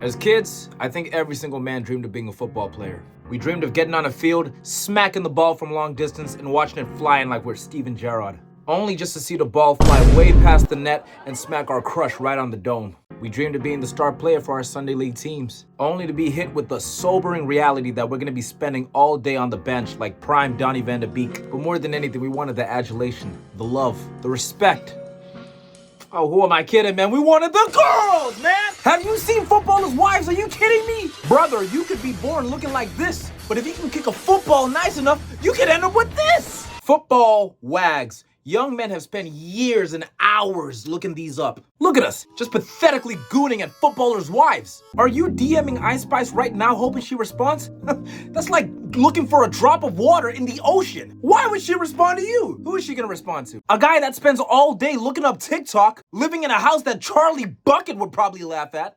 As kids, I think every single man dreamed of being a football player. We dreamed of getting on a field, smacking the ball from long distance, and watching it flying like we're Steven Gerrard. Only just to see the ball fly way past the net and smack our crush right on the dome. We dreamed of being the star player for our Sunday league teams, only to be hit with the sobering reality that we're going to be spending all day on the bench like prime Donnie van de Beek. But more than anything, we wanted the adulation, the love, the respect. Oh, who am I kidding, man? We wanted the girls, man! Have you seen footballers' wives? Are you kidding me? Brother, you could be born looking like this, but if you can kick a football nice enough, you could end up with this! Football wags. Young men have spent years and hours looking these up. Look at us, just pathetically gooning at footballers' wives. Are you DMing Ice Spice right now hoping she responds? That's like looking for a drop of water in the ocean. Why would she respond to you? Who is she gonna respond to? A guy that spends all day looking up TikTok, living in a house that Charlie Bucket would probably laugh at.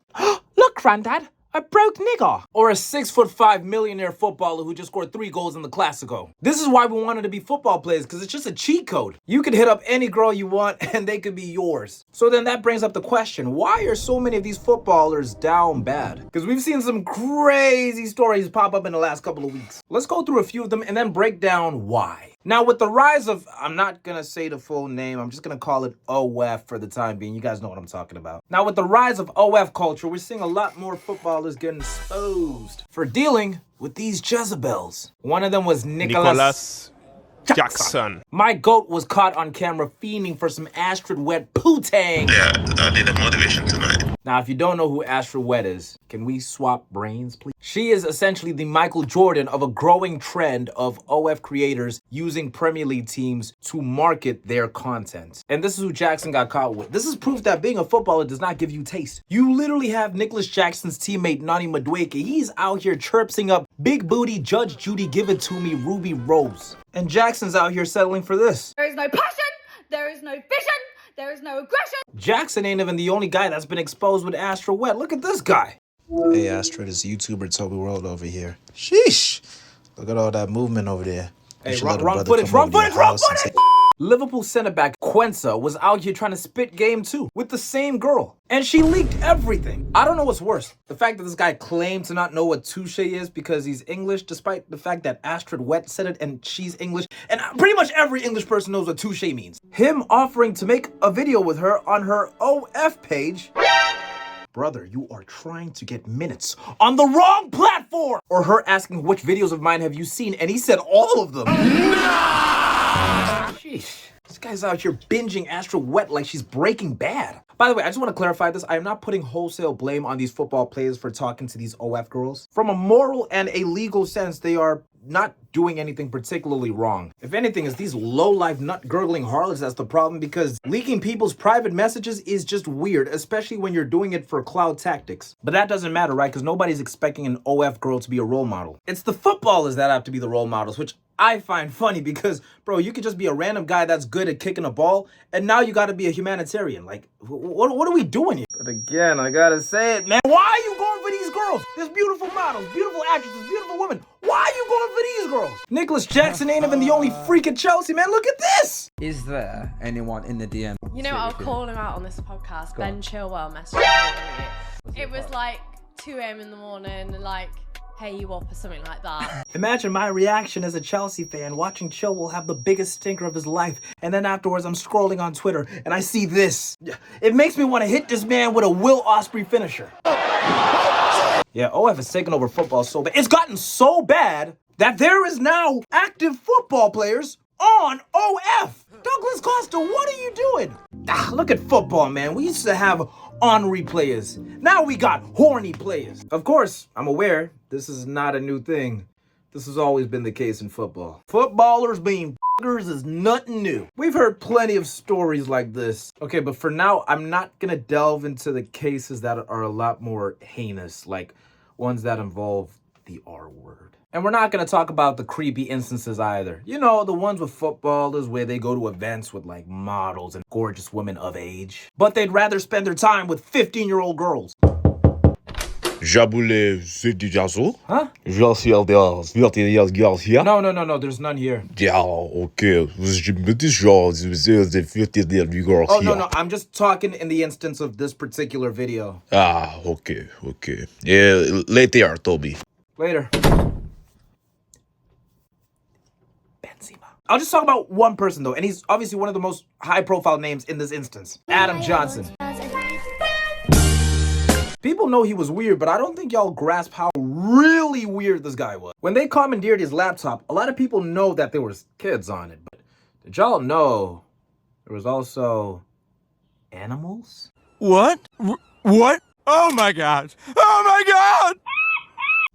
Look, Granddad, a broke nigger. Or a 6'5" millionaire footballer who just scored 3 goals in the Classico. This is why we wanted to be football players, because it's just a cheat code. You could hit up any girl you want and they could be yours. So then that brings up the question, why are so many of these footballers down bad? Because we've seen some crazy stories pop up in the last couple of weeks. Let's go through a few of them and then break down why. Now, with the rise of, I'm not going to say the full name, I'm just going to call it OF for the time being. You guys know what I'm talking about. Now, with the rise of OF culture, we're seeing a lot more footballers getting exposed for dealing with these Jezebels. One of them was Nicholas Jackson. My goat was caught on camera fiending for some Astrid Wet poo-tang. Yeah, I need a motivation tonight. Now, if you don't know who Astrid Wet is, can we swap brains, please? She is essentially the Michael Jordan of a growing trend of OF creators using Premier League teams to market their content. And this is who Jackson got caught with. This is proof that being a footballer does not give you taste. You literally have Nicholas Jackson's teammate, Nani Madueke. He's out here chirping up big booty Judge Judy Give It To Me Ruby Rose. And Jackson's out here settling for this. There is no passion, there is no vision, there is no aggression. Jackson ain't even the only guy that's been exposed with Astrid Wet. Look at this guy. Hey Astrid, it's YouTuber Toby World over here. Sheesh. Look at all that movement over there. Hey, wrong footage. Liverpool center back Quensa was out here trying to spit game too with the same girl. And she leaked everything. I don't know what's worse. The fact that this guy claimed to not know what touche is because he's English, despite the fact that Astrid Wet said it and she's English. And pretty much every English person knows what touche means. Him offering to make a video with her on her OF page. Brother, you are trying to get minutes on the wrong platform! Or her asking which videos of mine have you seen, and he said all of them. Sheesh. This guy's out here binging Astrid Wet like she's Breaking Bad. By the way, I just want to clarify this. I am not putting wholesale blame on these football players for talking to these OF girls. From a moral and a legal sense, they are not doing anything particularly wrong. If anything, it's these low-life nut-gurgling harlots that's the problem, because leaking people's private messages is just weird, especially when you're doing it for cloud tactics. But that doesn't matter, right? Because nobody's expecting an OF girl to be a role model. It's the footballers that have to be the role models, which I find funny because, bro, you could just be a random guy that's good at kicking a ball, and now you got to be a humanitarian. Like, what are we doing here? But again, I gotta say it, man. Why are you going for these girls? There's beautiful models, beautiful actresses, beautiful women. Why are you going for these girls? Nicholas Jackson ain't even the only freak at Chelsea, man. Look at this. Is there anyone in the DM? You know, I'll call him out on this podcast. Ben Chilwell messaged me. It was like 2 a.m. in the morning, like, hey, you up or something like that. Imagine my reaction as a Chelsea fan watching Chilwell have the biggest stinker of his life, and then afterwards I'm scrolling on Twitter and I see this. It makes me want to hit this man with a Will Ospreay finisher. Yeah, OF has taken over football so bad. It's gotten so bad that there is now active football players on OF. Douglas Costa, what are you doing? Look at football, man. We used to have ornery players. Now we got horny players. Of course, I'm aware this is not a new thing. This has always been the case in football. Footballers being f***ers is nothing new. We've heard plenty of stories like this. Okay, but for now, I'm not gonna delve into the cases that are a lot more heinous, like ones that involve the R word. And we're not going to talk about the creepy instances either. You know, the ones with footballers where they go to events with like models and gorgeous women of age. But they'd rather spend their time with 15-year-old girls. Jabule Zidijazo? Huh? Ja. No, there's none here. Ja, okay. Girls Oh, here. no, I'm just talking in the instance of this particular video. Ah, okay. Yeah, later, Toby. Later. Benzema. I'll just talk about one person, though, and he's obviously one of the most high-profile names in this instance. Adam Johnson. People know he was weird, but I don't think y'all grasp how really weird this guy was. When they commandeered his laptop, a lot of people know that there was kids on it, but did y'all know there was also animals? What? What? Oh my god! Oh my god!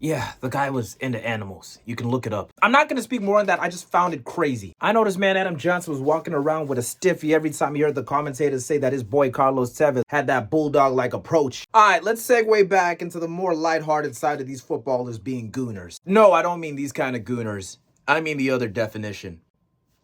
Yeah, the guy was into animals. You can look it up. I'm not gonna speak more on that. I just found it crazy. I know this man Adam Johnson was walking around with a stiffy every time he heard the commentators say that his boy Carlos Tevez had that bulldog-like approach. All right, let's segue back into the more lighthearted side of these footballers being gooners. No, I don't mean these kind of gooners. I mean the other definition.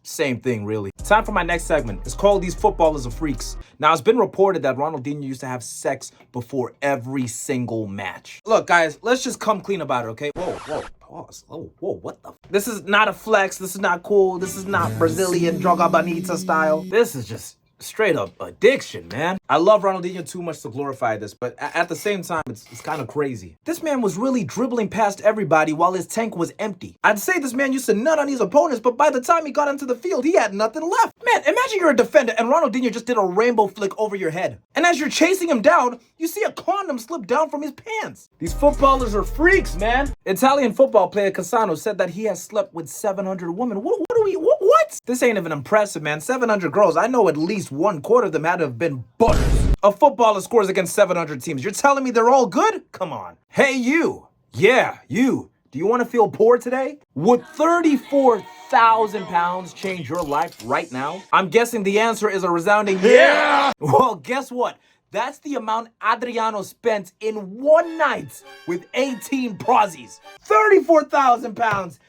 Same thing, really. Time for my next segment. It's called These Footballers Are Freaks. Now, it's been reported that Ronaldinho used to have sex before every single match. Look, guys, let's just come clean about it, okay? Whoa, pause. Oh, whoa, what the? This is not a flex. This is not cool. This is not Brazilian Droga Bonita style. This is just straight up addiction, man. I love Ronaldinho too much to glorify this, but at the same time, it's kind of crazy. This man was really dribbling past everybody while his tank was empty. I'd say this man used to nut on his opponents, but by the time he got onto the field, he had nothing left. Man, imagine you're a defender and Ronaldinho just did a rainbow flick over your head. And as you're chasing him down, you see a condom slip down from his pants. These footballers are freaks, man. Italian football player Cassano said that he has slept with 700 women. What? This ain't even impressive, man. 700 girls. I know at least 1/4 of them had to have been butters. A footballer scores against 700 teams. You're telling me they're all good? Come on. Hey, you. Yeah, you. Do you want to feel poor today? Would 34,000 pounds change your life right now? I'm guessing the answer is a resounding yeah. Well, guess what? That's the amount Adriano spent in one night with 18 prozzies. 34,000 pounds.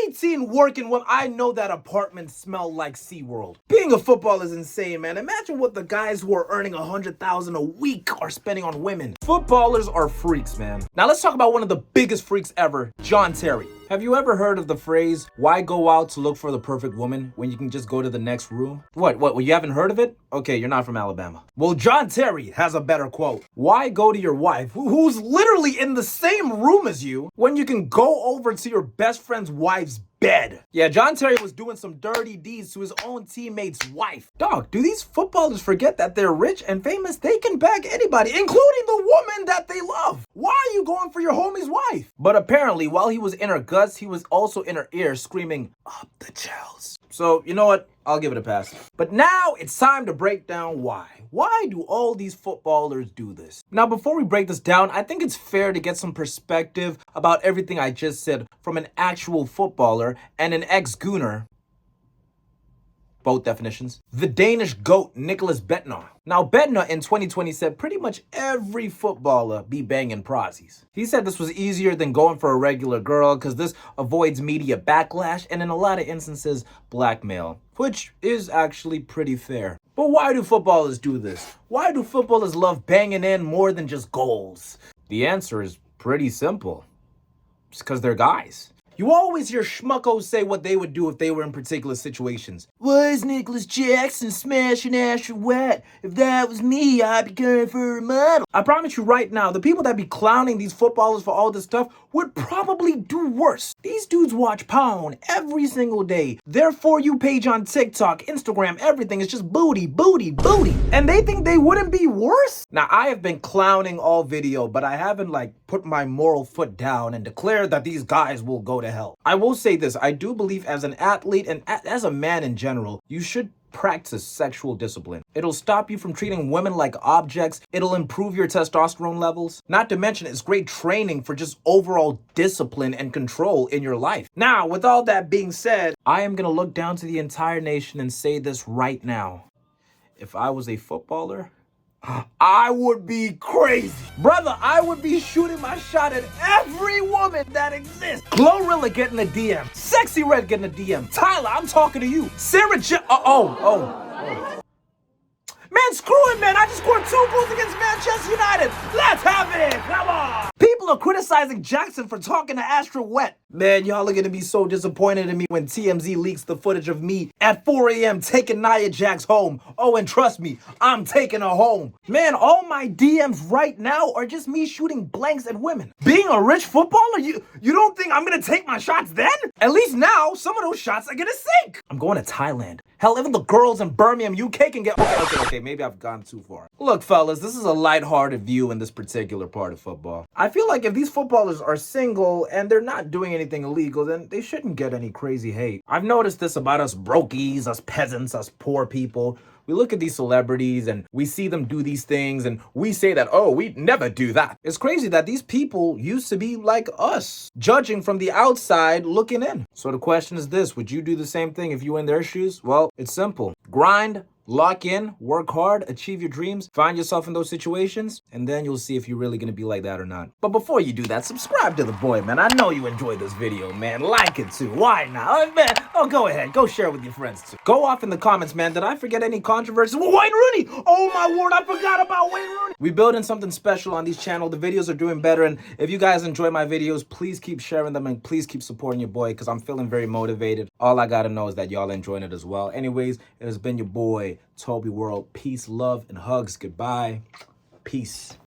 18 working women. I know that apartment smelled like SeaWorld. Being a footballer is insane, man. Imagine what the guys who are earning 100,000 a week are spending on women. Footballers are freaks, man. Now let's talk about one of the biggest freaks ever, John Terry. Have you ever heard of the phrase, why go out to look for the perfect woman when you can just go to the next room? What, you haven't heard of it? Okay, you're not from Alabama. Well, John Terry has a better quote. Why go to your wife, who's literally in the same room as you, when you can go over to your best friend's wife's bed? Yeah, John Terry was doing some dirty deeds to his own teammate's wife. Dog, do these footballers forget that they're rich and famous? They can bag anybody, including the woman that they love. Why are you going for your homie's wife? But apparently, while he was in her guts, he was also in her ear screaming, up the Chels. So, you know what? I'll give it a pass. But now it's time to break down why. Why do all these footballers do this? Now, before we break this down, I think it's fair to get some perspective about everything I just said from an actual footballer and an ex-gooner. Both definitions. The Danish GOAT, Nicholas Bettner. Now, Bettner in 2020 said pretty much every footballer be banging prozzies. He said this was easier than going for a regular girl because this avoids media backlash and in a lot of instances, blackmail, which is actually pretty fair. But why do footballers do this? Why do footballers love banging in more than just goals? The answer is pretty simple. It's because they're guys. You always hear schmuckos say what they would do if they were in particular situations. Why is Nicholas Jackson smashing Asher Wet? If that was me, I'd be going for a model. I promise you right now, the people that be clowning these footballers for all this stuff would probably do worse. These dudes watch porn every single day. Their For You page on TikTok, Instagram, everything is just booty, booty, booty. And they think they wouldn't be worse? Now, I have been clowning all video, but I haven't put my moral foot down and declared that these guys will go to hell. I will say this, I do believe as an athlete and as a man in general, you should practice sexual discipline. It'll stop you from treating women like objects. It'll improve your testosterone levels. Not to mention, it's great training for just overall discipline and control in your life. Now, with all that being said, I am gonna look down to the entire nation and say this right now. If I was a footballer, I would be crazy. Brother, I would be shooting my shot at every woman that exists. Glorilla getting a DM. Sexy Red getting a DM. Tyler, I'm talking to you. Sarah Man, screw it, man. I just scored 2 goals against Manchester United. Let's have it. Come on. People are criticizing Jackson for talking to Astra wet. Man, y'all are gonna be so disappointed in me when TMZ leaks the footage of me at 4 a.m. taking Nia Jax home. Oh, and trust me, I'm taking her home. Man, all my DMs right now are just me shooting blanks at women. Being a rich footballer, you don't think I'm gonna take my shots then? At least now, some of those shots are gonna sink. I'm going to Thailand. Hell, even the girls in Birmingham, UK can get... Okay, maybe I've gone too far. Look, fellas, this is a lighthearted view in this particular part of football. I feel like if these footballers are single and they're not doing anything illegal, then they shouldn't get any crazy hate. I've noticed this about us brokies, us peasants, us poor people. We look at these celebrities and we see them do these things and we say that, oh, we'd never do that. It's crazy that these people used to be like us, judging from the outside looking in. So the question is this, would you do the same thing if you were in their shoes? Well, it's simple. Grind, lock in, work hard, achieve your dreams, find yourself in those situations, and then you'll see if you're really gonna be like that or not. But before you do that, subscribe to the boy, man. I know you enjoyed this video, man. Like it too. Why not? Oh, man. Oh, go ahead. Go share it with your friends too. Go off in the comments, man. Did I forget any controversies? Well, Wayne Rooney! Oh my word, I forgot about Wayne Rooney. We building something special on these channel. The videos are doing better, and if you guys enjoy my videos, please keep sharing them and please keep supporting your boy because I'm feeling very motivated. All I gotta know is that y'all enjoying it as well. Anyways, it has been your boy, Toby World. Peace, love, and hugs. Goodbye. Peace.